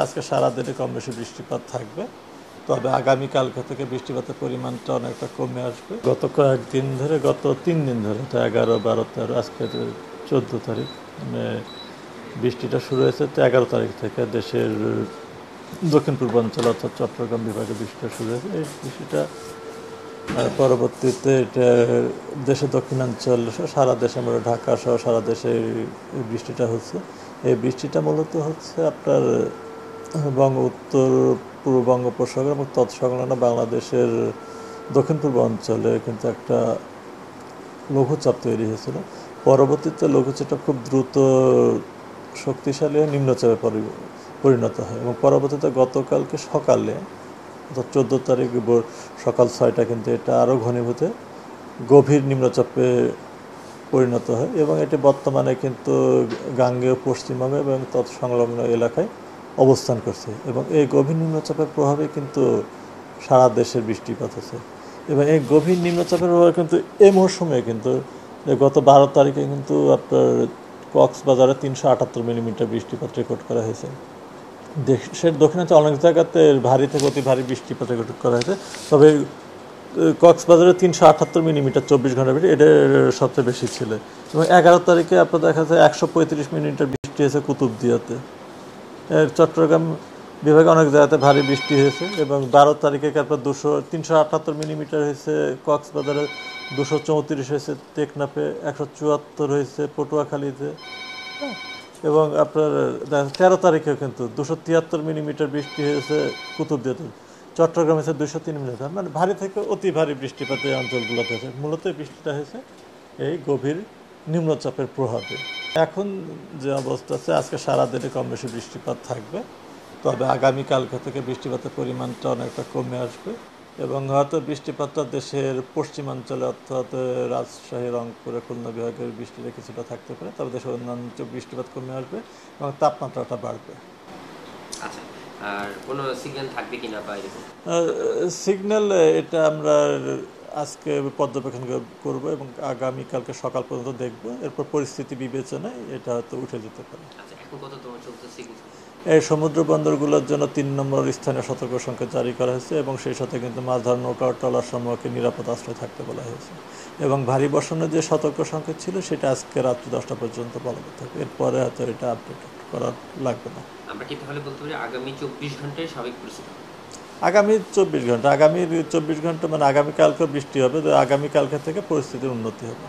আজকে সারাদিনে কম বেশি বৃষ্টিপাত থাকবে, তবে আগামীকালকে থেকে বৃষ্টিপাতের পরিমাণটা অনেকটা কমে আসবে। গত কয়েকদিন ধরে, গত 3 দিন ধরে, তো 11, 12, 13, আজকে 14 তারিখ, মানে বৃষ্টিটা শুরু হয়েছে তো 11 তারিখ থেকে দেশের দক্ষিণ পূর্বাঞ্চল অর্থাৎ চট্টগ্রাম বিভাগে বৃষ্টিটা শুরু হয়েছে। এই বৃষ্টিটা পরবর্তীতে এটা দেশের দক্ষিণাঞ্চল সারা দেশে, আমরা ঢাকা সহ সারা দেশে এই বৃষ্টিটা হচ্ছে। এই বৃষ্টিটা মূলত হচ্ছে আপনার উত্তর পূর্ব বঙ্গোপসাগর এবং তৎসংলগ্ন বাংলাদেশের দক্ষিণ পূর্ব অঞ্চলে কিন্তু একটা লঘুচাপ তৈরি হয়েছিল। পরবর্তীতে লঘুচাপটা খুব দ্রুত শক্তিশালী নিম্নচাপে পরিণত হয় এবং পরবর্তীতে গতকালকে সকালে অর্থাৎ 14 তারিখ সকাল 6টা কিন্তু এটা আরও ঘনীভূত গভীর নিম্নচাপে পরিণত হয় এবং এটি বর্তমানে কিন্তু গাঙ্গেয় পশ্চিমবঙ্গ এবং তৎসংলগ্ন এলাকায় অবস্থান করছে এবং এই গভীর নিম্নচাপের প্রভাবে কিন্তু সারা দেশের বৃষ্টিপাত হচ্ছে এবং এই গভীর নিম্নচাপের প্রভাবে কিন্তু এই মৌসুমে কিন্তু গত 12 তারিখে কিন্তু আপনার কক্সবাজারে 378 মিলিমিটার বৃষ্টিপাত রেকর্ড করা হয়েছে। দেশের দক্ষিণাঞ্চল অনেক জায়গাতে ভারী থেকে অতি ভারী বৃষ্টিপাত রেকর্ড করা হয়েছে, তবে কক্সবাজারে 378 মিলিমিটার 24 ঘন্টা বৃষ্টি এটা সবচেয়ে বেশি ছিল এবং 11 তারিখে আপনার দেখা যায় 135 মিলিমিটার বৃষ্টি হয়েছে কুতুবদিয়াতে। চট্টগ্রাম বিভাগে অনেক জায়গাতে ভারী বৃষ্টি হয়েছে এবং 12 তারিখে আপনার 378 মিলিমিটার হয়েছে কক্সবাজারে, 234 হয়েছে টেকনাফে, 174 হয়েছে পটুয়াখালীতে এবং আপনার 13 তারিখেও কিন্তু 273 মিলিমিটার বৃষ্টি হয়েছে কুতুবদিয়াতে। চট্টগ্রাম হয়েছে 203 মিলিমিটার, মানে ভারী থেকে অতি ভারী বৃষ্টিপাত এই অঞ্চলগুলোতে হয়েছে। মূলত বৃষ্টিটা হয়েছে এই গভীর নিম্নচাপের প্রভাবে। এখন যে অবস্থা আছে, আজকে সারাদিনে কম বেশি বৃষ্টিপাত থাকবে, তবে আগামীকালকে থেকে বৃষ্টিপাতের পরিমাণটা অনেকটা কমে আসবে এবং হয়তো বৃষ্টিপাতটা দেশের পশ্চিমাঞ্চলে অর্থাৎ রাজশাহী, রংপুরে, খুলনা বিভাগের বৃষ্টিটা কিছুটা থাকতে পারে, তবে দেশের অন্যান্য বৃষ্টিপাত কমে আসবে এবং তাপমাত্রাটা বাড়বে। আচ্ছা, আর কোনো সিগন্যাল থাকবে কিনা বা এরকম? সিগন্যাল এটা আমরা আজকে পর্যবেক্ষণ করব এবং আগামীকালকে সকাল পর্যন্ত দেখব, এরপর পরিস্থিতি বিবেচনায় এটা হয়তো উঠে যেতে পারে। আচ্ছা, এখন কত তোমার চলতে সিগন্যাল? এই সমুদ্র বন্দরগুলোর জন্য 3 নম্বর স্থানীয় সতর্ক সংকেত জারি করা হয়েছে এবং সেই সাথে কিন্তু মাছ ধরার নৌকা ও ট্রলার সমূহকে নিরাপদ আশ্রয় থাকতে বলা হয়েছে এবং ভারী বর্ষণের যে সতর্ক সংকেত ছিল সেটা আজকে রাত্রি 10টা পর্যন্ত বলবৎ থাকবে, এরপরে হয়তো এটা আপডেট করা লাগবে না। আমরা কি তাহলে বলতে পারি আগামী 24 ঘন্টায় স্বাভাবিক পরিস্থিতি? আগামী 24 ঘন্টা, আগামী 24 ঘন্টা মানে আগামীকালকে বৃষ্টি হবে, তো আগামীকালকে থেকে পরিস্থিতির উন্নতি হবে।